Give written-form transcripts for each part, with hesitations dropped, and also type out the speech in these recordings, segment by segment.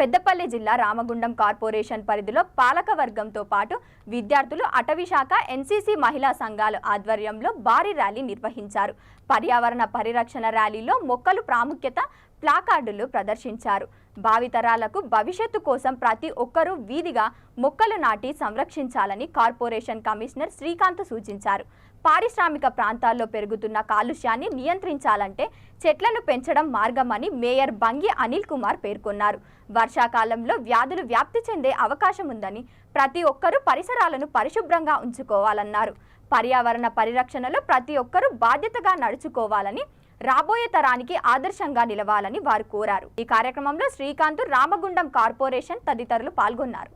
పెద్దపల్లి జిల్లా రామగుండం కార్పొరేషన్ పరిధిలో పాలకవర్గంతో పాటు విద్యార్థులు అటవీ శాఖ ఎన్సీసీ మహిళా సంఘాల ఆధ్వర్యంలో భారీ ర్యాలీ నిర్వహించారు. పర్యావరణ పరిరక్షణ ర్యాలీలో మొక్కలు ప్రాముఖ్యత ప్లాకార్డులు ప్రదర్శించారు. భావితరాలకు భవిష్యత్తు కోసం ప్రతి ఒక్కరూ వీధిగా మొక్కలు నాటి సంరక్షించాలని కార్పొరేషన్ కమిషనర్ శ్రీకాంత్ సూచించారు. పారిశ్రామిక ప్రాంతాల్లో పెరుగుతున్న కాలుష్యాన్ని నియంత్రించాలంటే చెట్లను పెంచడం మార్గమని మేయర్ బంగి అనిల్ కుమార్ పేర్కొన్నారు. వర్షాకాలంలో వ్యాధులు వ్యాప్తి చెందే అవకాశం ఉందని ప్రతి ఒక్కరూ పరిసరాలను పరిశుభ్రంగా ఉంచుకోవాలన్నారు. పర్యావరణ పరిరక్షణలో ప్రతి ఒక్కరూ బాధ్యతగా నడుచుకోవాలని, రాబోయే తరానికి ఆదర్శంగా నిలవాలని వారు కోరారు. ఈ కార్యక్రమంలో శ్రీకాంత్, రామగుండం కార్పొరేషన్ తదితరులు పాల్గొన్నారు.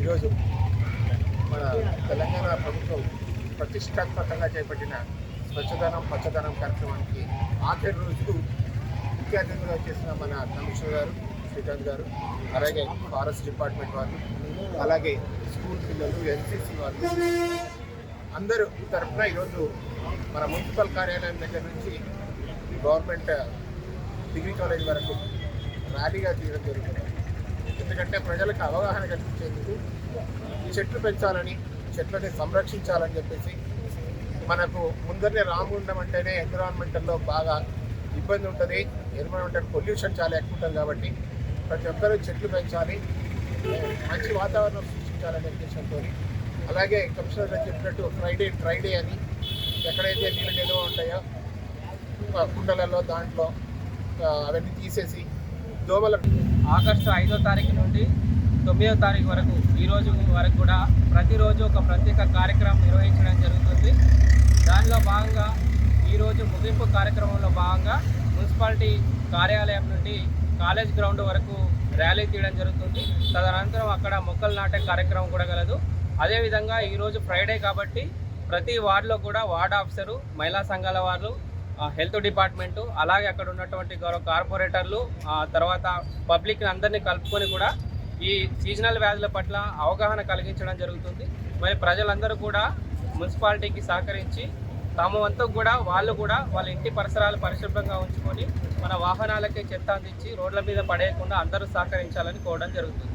ఈరోజు మన తెలంగాణ ప్రభుత్వం ప్రతిష్టాత్మకంగా చేపట్టిన స్వచ్ఛదనం పచ్చదనం కార్యక్రమానికి ఆఖరి రోజు ముఖ్య అతిథిగా చేసిన మన కమిషనర్ గారు శ్రీకాంత్ గారు, అలాగే ఫారెస్ట్ డిపార్ట్మెంట్ వాళ్ళు, అలాగే స్కూల్ పిల్లలు, ఎన్సీసీ వాళ్ళు అందరూ తరఫున ఈరోజు మన మున్సిపల్ కార్యాలయం దగ్గర నుంచి గవర్నమెంట్ డిగ్రీ కాలేజ్ వరకు ర్యాలీగా తీయడం జరుగుతుంది. ఎందుకంటే ప్రజలకు అవగాహన కల్పించేందుకు చెట్లు పెంచాలని, చెట్లని సంరక్షించాలని చెప్పేసి మనకు ముందరనే రామగుండం అంటేనే ఎన్విరాన్మెంటల్లో బాగా ఇబ్బంది ఉంటుంది. ఎన్విరాన్మెంటల్ పొల్యూషన్ చాలా ఎక్కువ ఉంటుంది. కాబట్టి ప్రతి ఒక్కరూ చెట్లు పెంచాలి, మంచి వాతావరణం సృష్టించాలనే ఉద్దేశంతో, అలాగే కమిషనర్ గారు చెప్పినట్టు ఫ్రైడే అని ఎక్కడైతే నీళ్ళు నిల్వ ఉంటాయో కుండలలో దాంట్లో అవన్నీ తీసేసి దోమలకు ఆగస్టు 5వ తారీఖు నుండి 9వ తారీఖు వరకు ఈరోజు వరకు కూడా ప్రతిరోజు ఒక ప్రత్యేక కార్యక్రమం నిర్వహించడం జరుగుతుంది. దానిలో భాగంగా ఈరోజు ముగింపు కార్యక్రమంలో భాగంగా మున్సిపాలిటీ కార్యాలయం నుండి కాలేజ్ గ్రౌండ్ వరకు ర్యాలీ తీయడం జరుగుతుంది. తదనంతరం అక్కడ మొక్కలు నాటే కార్యక్రమం కూడా కలదు. అదేవిధంగా ఈరోజు ఫ్రైడే కాబట్టి ప్రతి వార్డులో కూడా వార్డ్ ఆఫీసరు, మహిళా సంఘాల వాళ్ళు, హెల్త్ డిపార్ట్మెంటు, అలాగే అక్కడ ఉన్నటువంటి గౌరవ కార్పొరేటర్లు, తర్వాత పబ్లిక్ అందరినీ కలుపుకొని కూడా ఈ సీజనల్ వ్యాధుల పట్ల అవగాహన కలిగించడం జరుగుతుంది. మరి ప్రజలందరూ కూడా మున్సిపాలిటీకి సహకరించి తమ వంతు కూడా వాళ్ళు కూడా వాళ్ళ ఇంటి పరిసరాలు పరిశుభ్రంగా ఉంచుకొని మన వాహనాలకే చెత్త అందించి రోడ్ల మీద పడేయకుండా అందరూ సహకరించాలని కోరడం జరుగుతుంది.